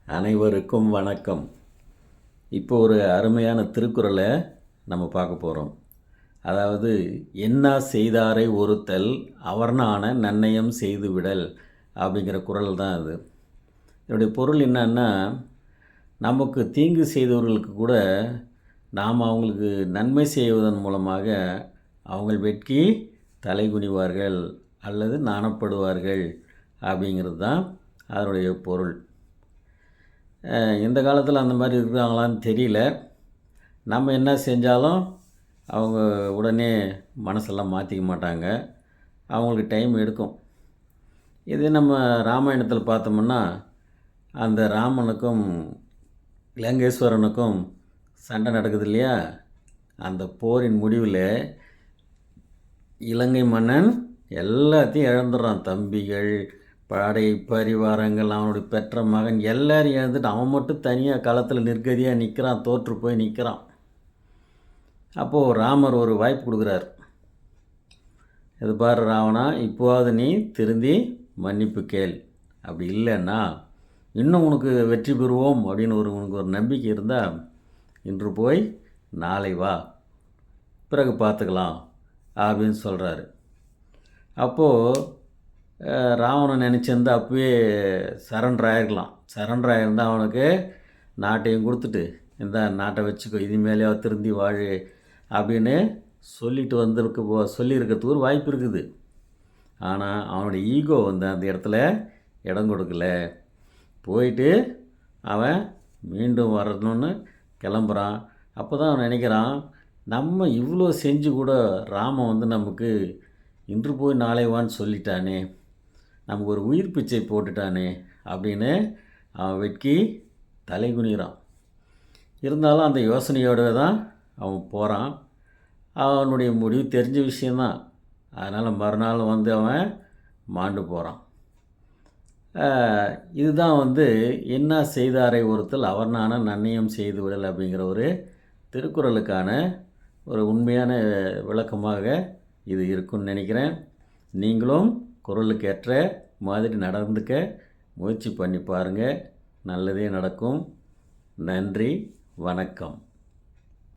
அனைவருக்கும் வணக்கம். இப்போ ஒரு அருமையான திருக்குறளை நம்ம பார்க்க போகிறோம். அதாவது, என்னா செய்தாரை ஒறுத்தல் அவர்னான நன்னயம் செய்து விடல் அப்படிங்கிற குறள் தான் அது. இதனுடைய பொருள் என்னன்னா, நமக்கு தீங்கு செய்தவர்களுக்கு கூட நாம் அவங்களுக்கு நன்மை செய்வதன் மூலமாக அவங்க வெட்கி தலைகுனிவார்கள் அல்லது நாணப்படுவார்கள் அப்படிங்கிறது தான் அதனுடைய பொருள். இந்த காலத்தில் அந்த மாதிரி இருக்கிறாங்களான்னு தெரியல. நம்ம என்ன செஞ்சாலும் அவங்க உடனே மனசெல்லாம் மாற்றிக்க மாட்டாங்க. அவங்களுக்கு டைம் எடுக்கும். இதே நம்ம ராமாயணத்தில் பார்த்தோம்னா, அந்த ராமனுக்கும் லங்கேஸ்வரனுக்கும் சண்டை நடக்குது இல்லையா? அந்த போரின் முடிவில் இலங்கை மன்னன் எல்லாத்தையும் இழந்துடுறான். தம்பிகள், படை பரிவாரங்கள், அவனுடைய பெற்ற மகன் எல்லாரையும் இழந்துட்டு அவன் மட்டும் தனியாக களத்தில் நிர்கதியாக நிற்கிறான். தோற்று போய் நிற்கிறான். அப்போது ராமர் ஒரு வாய்ப்பு கொடுக்குறார். இது பாரு ராவணா, இப்போவாது நீ திருந்தி மன்னிப்பு கேள். அப்படி இல்லைன்னா இன்னும் உனக்கு வெற்றி பெறுவோம் அப்படின்னு உனக்கு ஒரு நம்பிக்கை இருந்தால் இன்று போய் நாளை வா, பிறகு பார்த்துக்கலாம் அப்படின்னு சொல்கிறாரு. அப்போது ராவணன் நினச்சிருந்தா அப்பவே சரண்டர் ஆகிருக்கலாம். சரண்டர் ஆகிருந்தால் அவனுக்கு நாட்டையும் கொடுத்துட்டு, இந்த நாட்டை வச்சுக்கோ, இதுமேலேயோ திருந்தி வாழு அப்படின்னு சொல்லியிருக்கிறதுக்கு ஒரு வாய்ப்பு இருக்குது. ஆனால் அவனுடைய ஈகோ அந்த இடத்துல இடம் கொடுக்கல. போயிட்டு அவன் மீண்டும் வரணும்னு கிளம்புறான். அப்போ தான் அவன் நினைக்கிறான், நம்ம இவ்வளோ செஞ்சு கூட ராமன் நமக்கு இன்று போய் நாளை வான்னு சொல்லிட்டானே, நமக்கு ஒரு உயிர் பிச்சை போட்டுட்டானே அப்படின்னு அவன் வெட்கி தலை குனிகிறான். இருந்தாலும் அந்த யோசனையோடு தான் அவன் போகிறான். அவனுடைய முடிவு தெரிஞ்ச விஷயந்தான். அதனால் மறுநாள் அவன் மாண்டு போகிறான். இதுதான் என்ன செய்தாரை ஒருத்தல் அவர்னான நன்னயம் செய்து விடல் அப்படிங்கிற ஒரு திருக்குறளுக்கான ஒரு உண்மையான விளக்கமாக இது இருக்குன்னு நினைக்கிறேன். நீங்களும் குறளுக்கு ஏற்ற மாதிரி நடந்துக்க முயற்சி பண்ணி பாருங்கள். நல்லதே நடக்கும். நன்றி, வணக்கம்.